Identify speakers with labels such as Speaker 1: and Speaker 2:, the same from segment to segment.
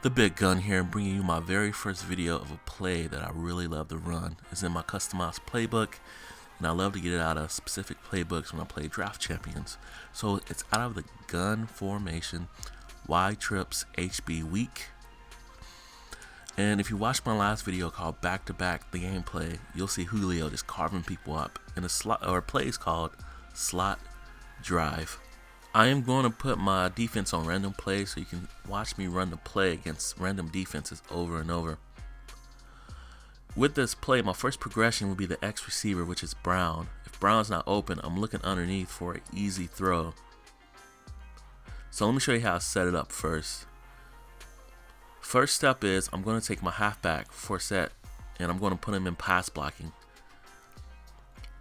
Speaker 1: The Big Gun here, bringing you my very first video of a play that I really love to run. It's in my customized playbook, and I love to get it out of specific playbooks when I play draft champions. So it's out of the gun formation, Y trips HB week. And if you watched my last video called Back to Back the gameplay, you'll see Julio just carving people up in a slot or plays called slot drive. I am going to put my defense on random plays so you can watch me run the play against random defenses over and over. With this play, my first progression will be the X receiver, which is Brown. If Brown's not open, I'm looking underneath for an easy throw. So let me show you how I set it up first. First step is I'm going to take my halfback for set and I'm going to put him in pass blocking,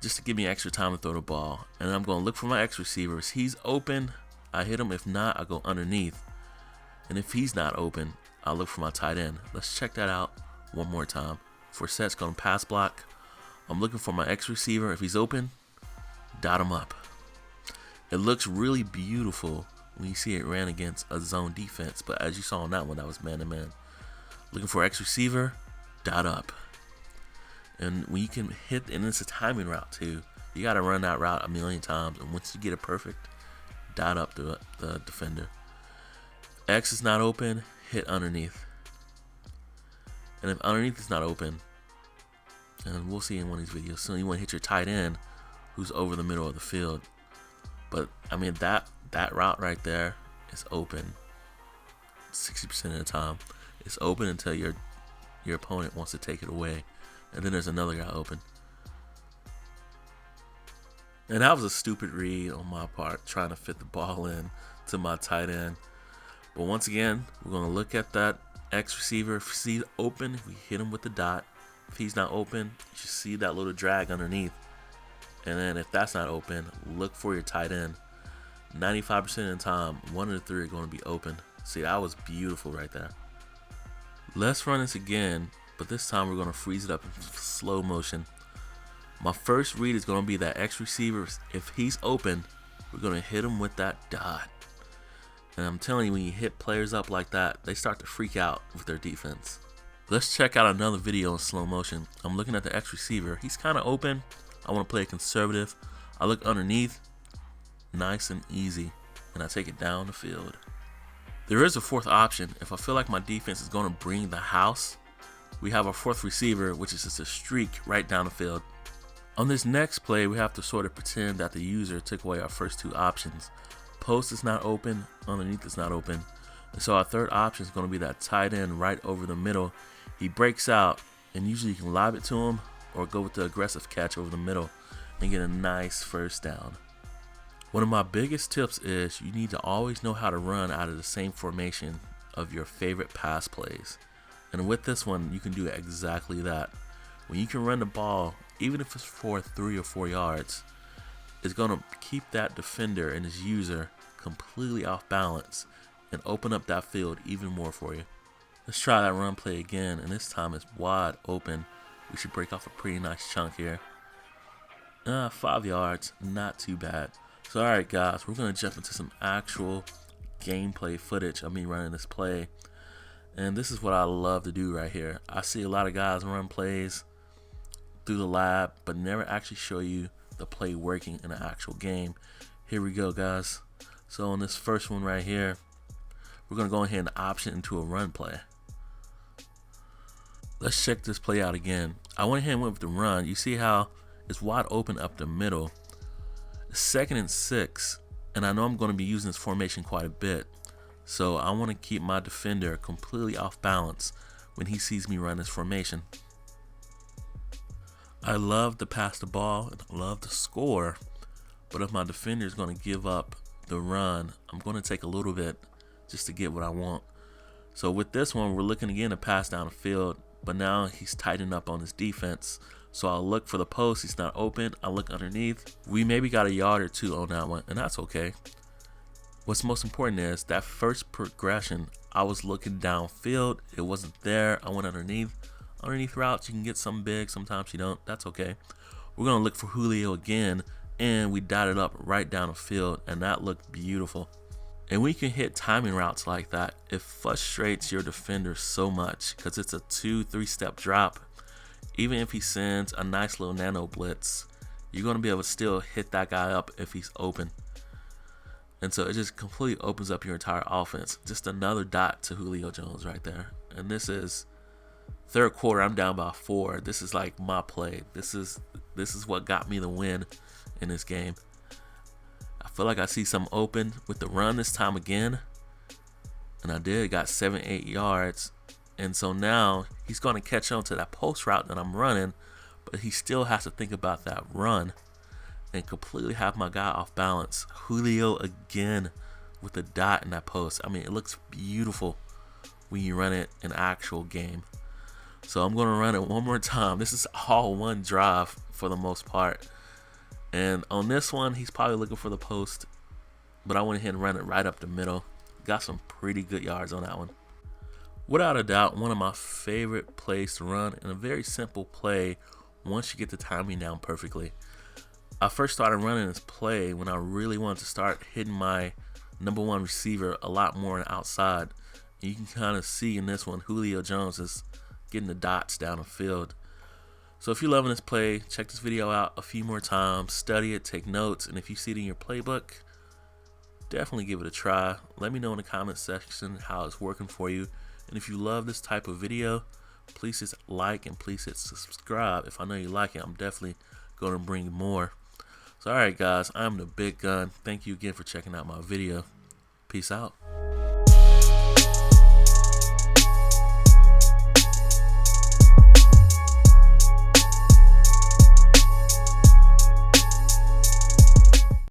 Speaker 1: just to give me extra time to throw the ball. And I'm going to look for my X receiver. If he's open, I hit him. If not, I go underneath. And if he's not open, I'll look for my tight end. Let's check that out one more time. Forset's going to pass block. I'm looking for my X receiver. If he's open, dot him up. It looks really beautiful when you see it ran against a zone defense. But as you saw on that one, that was man-to-man. Looking for X receiver, dot up. And when you can hit, and it's a timing route too, you got to run that route a million times. And once you get it perfect, dot up the defender. X is not open, hit underneath. And if underneath is not open, and we'll see in one of these videos soon, you want to hit your tight end who's over the middle of the field. But I mean, that route right there is open 60% of the time. It's open until your opponent wants to take it away. And then there's another guy open. And that was a stupid read on my part, trying to fit the ball in to my tight end. But once again, we're going to look at that X receiver. If he's open, we hit him with the dot. If he's not open, you should see that little drag underneath. And then if that's not open, look for your tight end. 95% of the time, one of the three are going to be open. See, that was beautiful right there. Let's run this again. But this time we're going to freeze it up in slow motion. My first read is going to be that X receiver. If he's open, we're going to hit him with that dot. And I'm telling you, when you hit players up like that, they start to freak out with their defense. Let's check out another video in slow motion. I'm looking at the X receiver. He's kind of open. I want to play conservative. I look underneath. Nice and easy. And I take it down the field. There is a fourth option. If I feel like my defense is going to bring the house, we have our fourth receiver, which is just a streak right down the field. On this next play, we have to sort of pretend that the user took away our first two options. Post is not open, underneath is not open. And so our third option is going to be that tight end right over the middle. He breaks out, and usually you can lob it to him or go with the aggressive catch over the middle and get a nice first down. One of my biggest tips is you need to always know how to run out of the same formation of your favorite pass plays. And with this one, you can do exactly that. When you can run the ball, even if it's for 3 or 4 yards, it's going to keep that defender and his user completely off balance and open up that field even more for you. Let's try that run play again, and this time it's wide open. We should break off a pretty nice chunk here. 5 yards, not too bad. So alright guys, we're going to jump into some actual gameplay footage of me running this play. And this is what I love to do right here. I see a lot of guys run plays through the lab, but never actually show you the play working in an actual game. Here we go, guys. So on this first one right here, we're going to go ahead and option into a run play. Let's check this play out again. I went ahead and went with the run. You see how it's wide open up the middle. It's 2nd and 6, and I know I'm going to be using this formation quite a bit. So I want to keep my defender completely off balance when he sees me run this formation. I love to pass the ball and I love to score, but if my defender is going to give up the run, I'm going to take a little bit just to get what I want. So with this one, we're looking again to pass down the field, but now he's tightened up on his defense. So I'll look for the post. He's not open. I look underneath. We maybe got a yard or two on that one, and that's okay. What's most important is that first progression, I was looking downfield. It wasn't there. I went underneath. Underneath routes, you can get some big. Sometimes you don't. That's okay. We're going to look for Julio again, and we dotted up right down the field, and that looked beautiful. And when you can hit timing routes like that, it frustrates your defender so much because it's a 2-3 step drop. Even if he sends a nice little nano blitz, you're going to be able to still hit that guy up if he's open. And so it just completely opens up your entire offense. Just another dot to Julio Jones right there. And this is third quarter, I'm down by 4. This is like my play. This is what got me the win in this game. I feel like I see something open with the run this time again. And I did, got 7-8 yards. And so now he's going to catch on to that post route that I'm running, but he still has to think about that run and completely have my guy off balance. Julio again with the dot in that post. I mean, it looks beautiful when you run it in actual game. So I'm going to run it one more time. This is all one drive for the most part. And on this one, he's probably looking for the post, but I went ahead and ran it right up the middle. Got some pretty good yards on that one. Without a doubt, one of my favorite plays to run, and a very simple play once you get the timing down perfectly. I first started running this play when I really wanted to start hitting my number one receiver a lot more on the outside. And you can kind of see in this one, Julio Jones is getting the dots down the field. So if you're loving this play, check this video out a few more times, study it, take notes, and if you see it in your playbook, definitely give it a try. Let me know in the comment section how it's working for you. And if you love this type of video, please hit like and please hit subscribe. If I know you like it, I'm definitely going to bring more. So alright guys, I'm the Big Gun. Thank you again for checking out my video. Peace out.